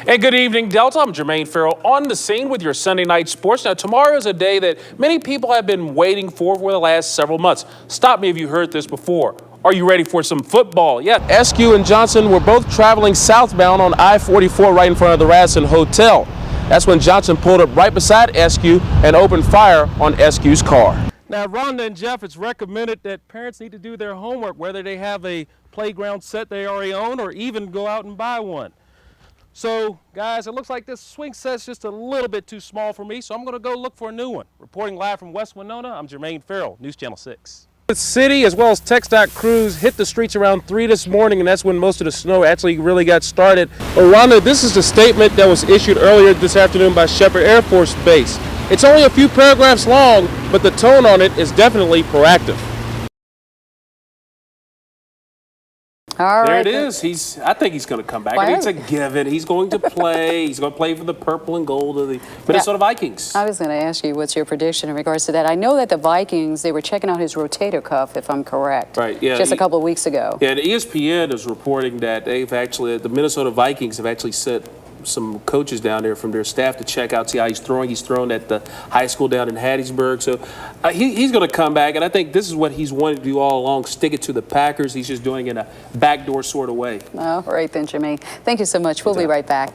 Hey, good evening, Delta. I'm Jermaine Ferrell on the scene with your Sunday night sports. Now, tomorrow is a day that many people have been waiting for the last several months. Stop me if you heard this before. Are you ready for some football? Yeah, SQ and Johnson were both traveling southbound on I-44 right in front of the Radisson Hotel. That's when Johnson pulled up right beside SQ and opened fire on SQ's car. Now, Rhonda and Jeff, it's recommended that parents need to do their homework, whether they have a playground set they already own or even go out and buy one. So, guys, it looks like this swing set's just a little bit too small for me, so I'm going to go look for a new one. Reporting live from West Winona, I'm Jermaine Ferrell, News Channel 6. The city, as well as TxDOT crews, hit the streets around 3 this morning, and that's when most of the snow actually really got started. Well, Rhonda, this is the statement that was issued earlier this afternoon by Shepherd Air Force Base. It's only a few paragraphs long, but the tone on it is definitely proactive. All right. There it is. I think he's going to come back. I mean, it's a given. He's going to play. He's going to play for the purple and gold of the Minnesota Vikings. I was going to ask you, what's your prediction in regards to that? I know that the Vikings, they were checking out his rotator cuff, if I'm correct. Right, yeah. Just a couple of weeks ago. Yeah, the ESPN is reporting that the Minnesota Vikings have actually sent some coaches down there from their staff to check out, see how he's throwing. He's thrown at the high school down in Hattiesburg. So he's going to come back, and I think this is what he's wanted to do all along, stick it to the Packers. He's just doing it in a backdoor sort of way. All right then, Jermaine. Thank you so much. We'll be right back.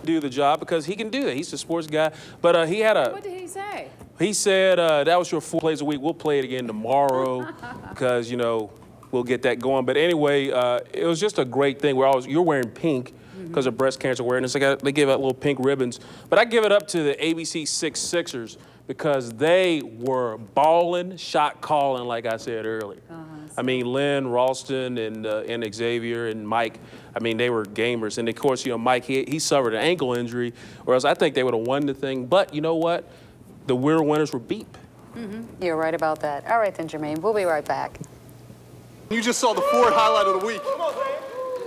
Do the job because he can do it. He's a sports guy. But he had a... What did he say? He said that was your 4 plays a week. We'll play it again tomorrow because, you know, we'll get that going. But anyway, it was just a great thing. You're wearing pink because of breast cancer awareness. They give out little pink ribbons. But I give it up to the ABC 6 Sixers because they were balling, shot calling, like I said earlier. I mean, Lynn, Ralston, and Xavier and Mike, I mean, they were gamers. And, of course, you know, Mike, he suffered an ankle injury, or else I think they would have won the thing. But you know what? The real winners were Beep. You're right about that. All right then, Jermaine. We'll be right back. You just saw the Ford highlight of the week.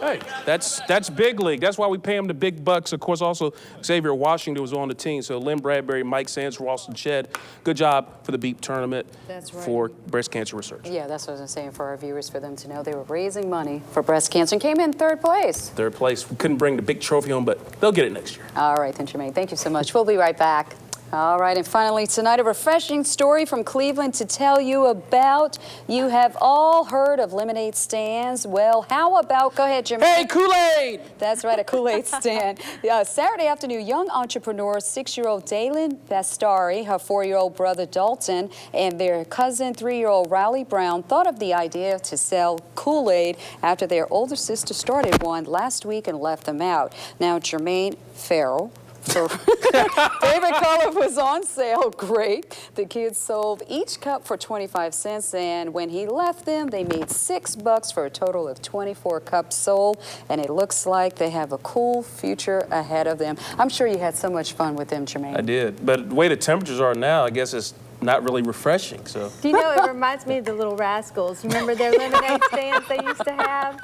Hey, that's big league. That's why we pay him the big bucks. Of course, also Xavier Washington was on the team. So Lynn Bradbury, Mike Sands, Ralston Shedd. Good job for the Beep tournament. That's right. For breast cancer research. Yeah, that's what I was saying for our viewers, for them to know they were raising money for breast cancer and came in third place. Third place. We couldn't bring the big trophy home, but they'll get it next year. All right then, Jermaine. Thank you so much. We'll be right back. All right, and finally tonight, a refreshing story from Cleveland to tell you about. You have all heard of lemonade stands. Well, how about, go ahead, Jermaine. Hey, Kool-Aid! That's right, a Kool-Aid stand. Saturday afternoon, young entrepreneur, 6-year-old Dalen Bastari, her 4-year-old brother Dalton, and their cousin, 3-year-old Riley Brown, thought of the idea to sell Kool-Aid after their older sister started one last week and left them out. Now, Jermaine Ferrell, favorite color was on sale. Great. The kids sold each cup for 25 cents, and when he left them, they made $6 for a total of 24 cups sold, and it looks like they have a cool future ahead of them. I'm sure you had so much fun with them, Jermaine. I did, but the way the temperatures are now, I guess it's not really refreshing. So. Do you know, it reminds me of the Little Rascals. Remember their lemonade stands they used to have?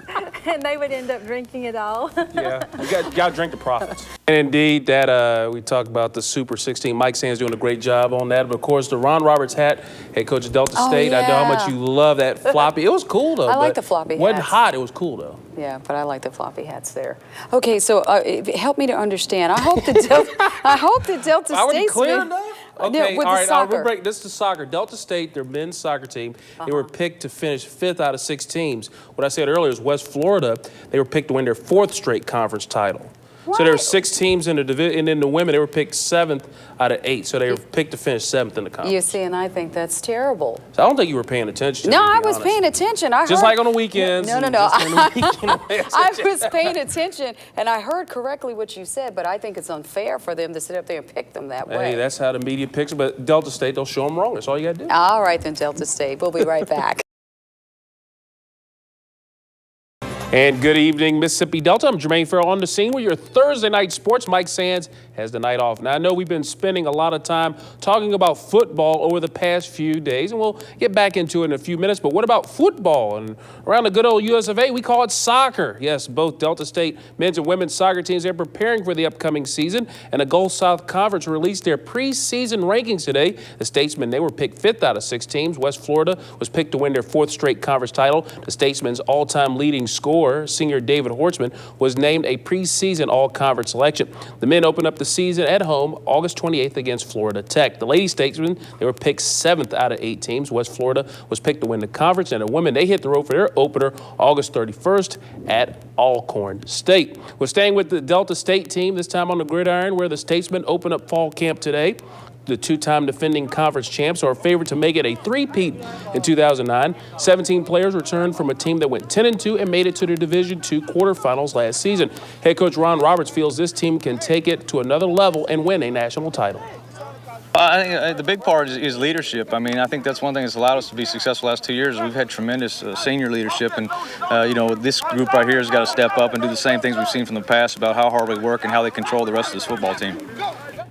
And they would end up drinking it all. Yeah, you got to drink the profits. And indeed, that we talked about the Super 16. Mike Sands doing a great job on that. But of course, the Ron Roberts hat, head coach of Delta State. Yeah. I know how much you love that floppy. It was cool though. I like the floppy wasn't hats. hot. It was cool though. Yeah, but I like the floppy hats there. Okay, so help me to understand. I hope the Delta Are we State's clear been- enough? Yeah, Okay, with all the right, soccer. we'll break this to soccer. Delta State, their men's soccer team, they were picked to finish 5th out of 6 teams. What I said earlier is West Florida, they were picked to win their 4th straight conference title. So there were 6 teams in the division, and then the women, they were picked 7th out of 8. So they were picked to finish 7th in the conference. You see, and I think that's terrible. So I don't think you were paying attention. No, to be I was honest. paying attention. I Just heard, like on the weekends. No. and just on the weekend. I was paying attention, and I heard correctly what you said, but I think it's unfair for them to sit up there and pick them that way. Hey, that's how the media picks them. But Delta State, they'll show them wrong. That's all you got to do. All right, then, Delta State. We'll be right back. And good evening, Mississippi Delta. I'm Jermaine Ferrell on the scene with your Thursday night sports. Mike Sands has the night off. Now, I know we've been spending a lot of time talking about football over the past few days, and we'll get back into it in a few minutes. But what about football? And around the good old US of A, we call it soccer. Yes, both Delta State men's and women's soccer teams are preparing for the upcoming season, and the Gulf South Conference released their preseason rankings today. The Statesmen, they were picked 5th out of 6 teams. West Florida was picked to win their 4th straight conference title. The Statesmen's all-time leading scorer 24, senior David Hortzman was named a preseason all-conference selection. The men opened up the season at home August 28th against Florida Tech. The Lady Statesmen, they were picked 7th out of 8 teams. West Florida was picked to win the conference, and the women, they hit the road for their opener August 31st at Alcorn State. We're staying with the Delta State team, this time on the gridiron, where the Statesmen open up fall camp today. The two-time defending conference champs are favored to make it a three-peat in 2009. 17 players returned from a team that went 10-2 and made it to the Division II quarterfinals last season. Head coach Ron Roberts feels this team can take it to another level and win a national title. I think the big part is leadership. I mean, I think that's one thing that's allowed us to be successful the last 2 years. We've had tremendous senior leadership, and this group right here has got to step up and do the same things we've seen from the past about how hard we work and how they control the rest of this football team.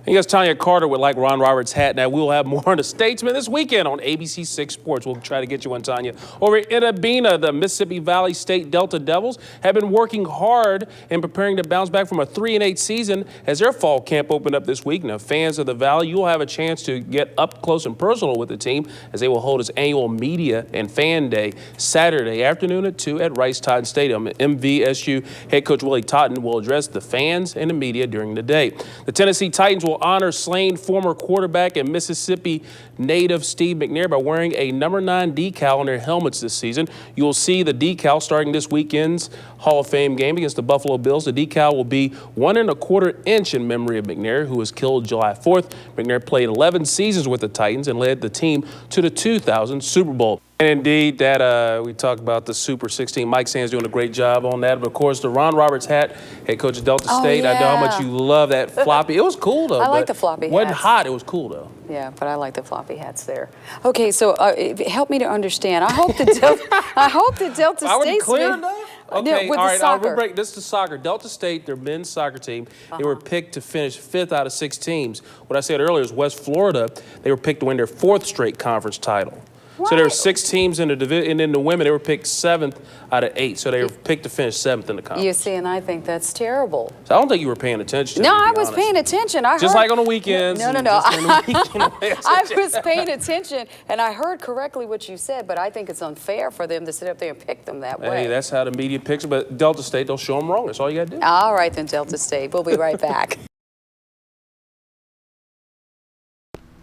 I guess Tanya Carter would like Ron Roberts' hat. Now, we'll have more on the Statesmen this weekend on ABC 6 Sports. We'll try to get you one, Tanya. Over in Abena, the Mississippi Valley State Delta Devils have been working hard and preparing to bounce back from a 3-8 season as their fall camp opened up this week. Now, fans of the Valley, you'll have a chance to get up close and personal with the team as they will hold its annual Media and Fan Day Saturday afternoon at 2 at Rice Totten Stadium. MVSU head coach Willie Totten will address the fans and the media during the day. The Tennessee Titans will honor slain former quarterback and Mississippi native Steve McNair by wearing a number 9 decal on their helmets this season. You'll see the decal starting this weekend's Hall of Fame game against the Buffalo Bills. The decal will be 1 1/4 inch in memory of McNair, who was killed July 4th. McNair played 11 seasons with the Titans and led the team to the 2000 Super Bowl. And indeed, that we talked about the Super 16. Mike Sands doing a great job on that. But of course, the Ron Roberts hat, head coach of Delta State. Yeah. I know how much you love that floppy. It was cool though. I like the floppy Wasn't hats. hot. It was cool though. Yeah, but I like the floppy hats there. Okay, so help me to understand. I hope the Delta I State. wasn't clear enough? Okay, with all the right, soccer. break. This is the soccer. Delta State, their men's soccer team, they were picked to finish 5th out of 6 teams. What I said earlier is West Florida, they were picked to win their 4th straight conference title. So there were 6 teams in the division, and then the women, they were picked 7th out of 8. So they were picked to finish 7th in the conference. You see, and I think that's terrible. So I don't think you were paying attention. No, to I be was honest. paying attention. I Just heard, like on the weekends. No. I I was paying attention, and I heard correctly what you said, but I think it's unfair for them to sit up there and pick them that way. Hey, that's how the media picks it. But Delta State, they'll show them wrong. That's all you got to do. All right, then, Delta State. We'll be right back.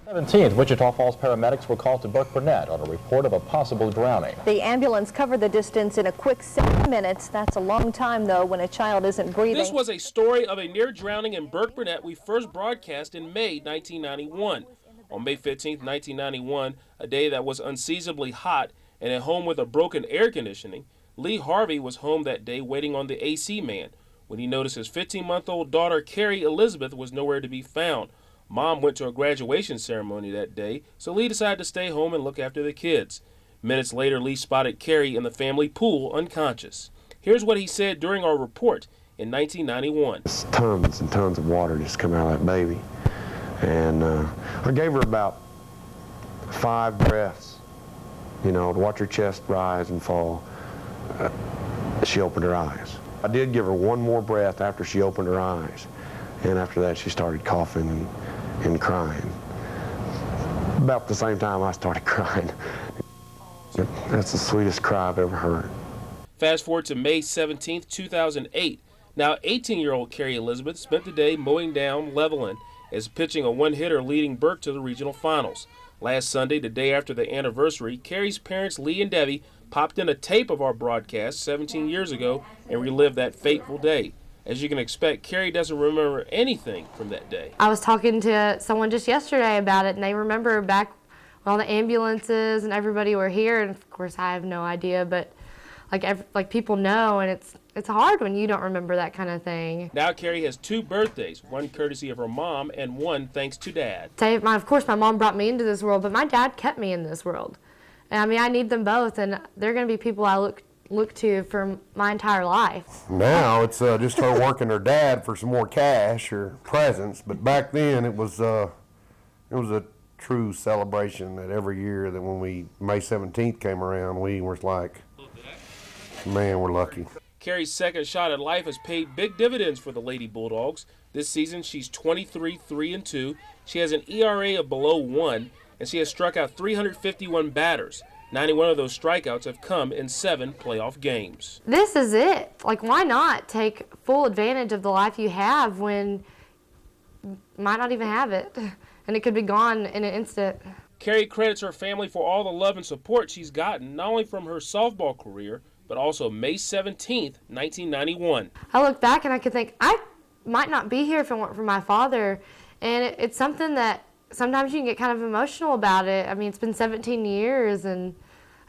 17th, Wichita Falls paramedics were called to Burke Burnett on a report of a possible drowning. The ambulance covered the distance in a quick 7 minutes. That's a long time, though, when a child isn't breathing. This was a story of a near drowning in Burke Burnett we first broadcast in May 1991. On May 15th, 1991, a day that was unseasonably hot and at home with a broken air conditioning, Lee Harvey was home that day waiting on the AC man when he noticed his 15-month-old daughter, Carrie Elizabeth, was nowhere to be found. Mom went to a graduation ceremony that day, so Lee decided to stay home and look after the kids. Minutes later, Lee spotted Carrie in the family pool unconscious. Here's what he said during our report in 1991. Tons and tons of water just come out of that baby. And I gave her about 5 breaths, to watch her chest rise and fall. She opened her eyes. I did give her one more breath after she opened her eyes. And after that, she started coughing and crying. About the same time I started crying. That's the sweetest cry I've ever heard. Fast forward to May 17th, 2008. Now 18-year-old Carrie Elizabeth spent the day mowing down Levelland as pitching a one-hitter leading Burke to the regional finals. Last Sunday, the day after the anniversary, Carrie's parents, Lee and Debbie, popped in a tape of our broadcast 17 years ago and relived that fateful day. As you can expect, Carrie doesn't remember anything from that day. I was talking to someone just yesterday about it, and they remember back when all the ambulances and everybody were here, and of course I have no idea, but like people know, and it's hard when you don't remember that kind of thing. Now Carrie has 2 birthdays, one courtesy of her mom and one thanks to Dad. Of course my mom brought me into this world, but my dad kept me in this world. And I mean, I need them both, and they're going to be people I look to for my entire life. Now it's just her working her dad for some more cash or presents, but back then it was a true celebration that every year that when May 17th came around, we were like, man, we're lucky. Carrie's second shot at life has paid big dividends for the Lady Bulldogs. This season she's 23-3-2. She has an ERA of below 1, and she has struck out 351 batters. 91 of those strikeouts have come in 7 playoff games. This is it. Like, why not take full advantage of the life you have when you might not even have it, and it could be gone in an instant. Carrie credits her family for all the love and support she's gotten, not only from her softball career, but also May 17th, 1991. I look back and I could think, I might not be here if it weren't for my father. And it's something that sometimes you can get kind of emotional about it. I mean, it's been 17 years, and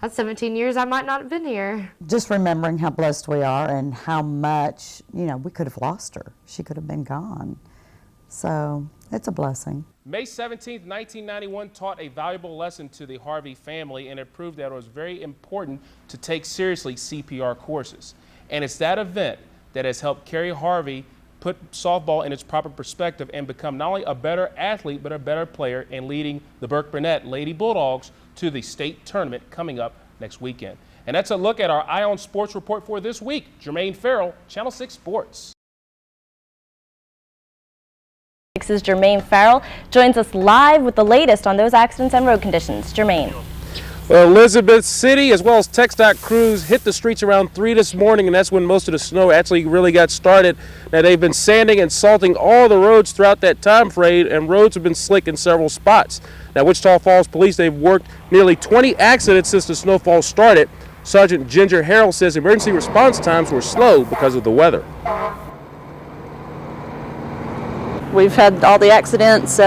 that's 17 years I might not have been here. Just remembering how blessed we are and how much, you know, we could have lost her. She could have been gone. So it's a blessing. May 17th, 1991 taught a valuable lesson to the Harvey family, and it proved that it was very important to take seriously CPR courses. And it's that event that has helped Carrie Harvey put softball in its proper perspective and become not only a better athlete, but a better player, and leading the Burke-Burnett Lady Bulldogs to the state tournament coming up next weekend. And that's a look at our Eye on Sports report for this week. Jermaine Ferrell, Channel 6 Sports. This is Jermaine Ferrell, joins us live with the latest on those accidents and road conditions. Jermaine. Well, Elizabeth City as well as TxDOT crews hit the streets around 3 this morning, and that's when most of the snow actually really got started. Now, they've been sanding and salting all the roads throughout that time frame, and roads have been slick in several spots. Now, Wichita Falls Police, they've worked nearly 20 accidents since the snowfall started. Sergeant Ginger Harrell says emergency response times were slow because of the weather. We've had all the accidents.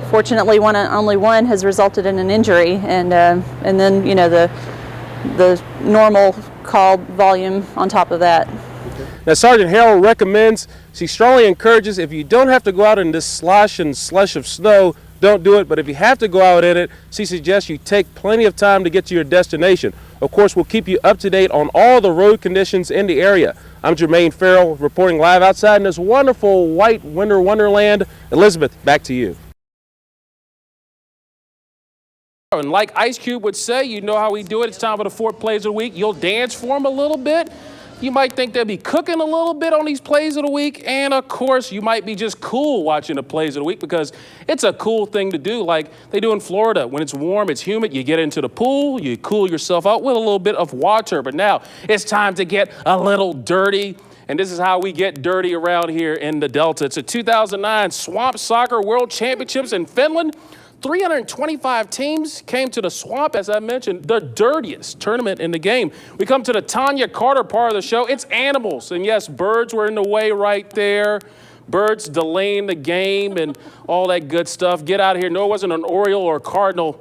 Fortunately, only one has resulted in an injury, and then you know the normal call volume on top of that. Now, Sergeant Harrell recommends, she strongly encourages, if you don't have to go out in this slosh and slush of snow, don't do it. But if you have to go out in it, she suggests you take plenty of time to get to your destination. Of course, we'll keep you up to date on all the road conditions in the area. I'm Jermaine Ferrell, reporting live outside in this wonderful white winter wonderland. Elizabeth, back to you. And like Ice Cube would say, you know how we do it. It's time for the 4 plays of the week. You'll dance for them a little bit. You might think they'll be cooking a little bit on these plays of the week. And of course, you might be just cool watching the plays of the week because it's a cool thing to do, like they do in Florida. When it's warm, it's humid, you get into the pool, you cool yourself out with a little bit of water. But now it's time to get a little dirty. And this is how we get dirty around here in the Delta. It's a 2009 Swamp Soccer World Championships in Finland. 325 teams came to the Swamp, as I mentioned, the dirtiest tournament in the game. We come to the Tanya Carter part of the show. It's animals. And yes, birds were in the way right there. Birds delaying the game and all that good stuff. Get out of here. No, it wasn't an Oriole or a Cardinal.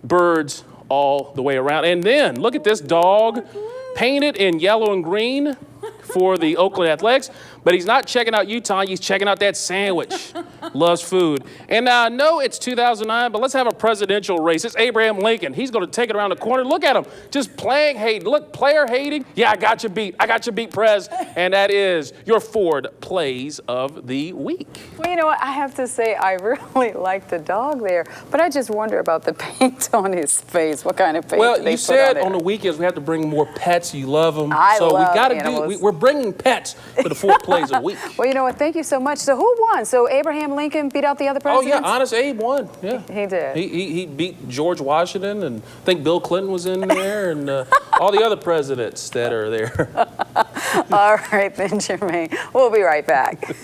Birds all the way around. And then look at this dog painted in yellow and green for the Oakland Athletics. But he's not checking out Utah, he's checking out that sandwich. Loves food. And now I know it's 2009, but let's have a presidential race. It's Abraham Lincoln. He's going to take it around the corner. Look at him, just playing hate. Look, player hating. Yeah, I got you beat. I got you beat, Prez. And that is your Ford plays of the week. Well, you know what? I have to say, I really like the dog there, but I just wonder about the paint on his face. What kind of paint well, do they you put said on on the weekends we have to bring more pets. You love them. So we got to animals. We're bringing pets to the 4 plays a week. Well, you know what? Thank you so much. So who won? So Abraham Lincoln beat out the other presidents? Oh, yeah. Honest Abe won. Yeah. He did. He beat George Washington, and I think Bill Clinton was in there, and all the other presidents that are there. All right, then, Jermaine. We'll be right back.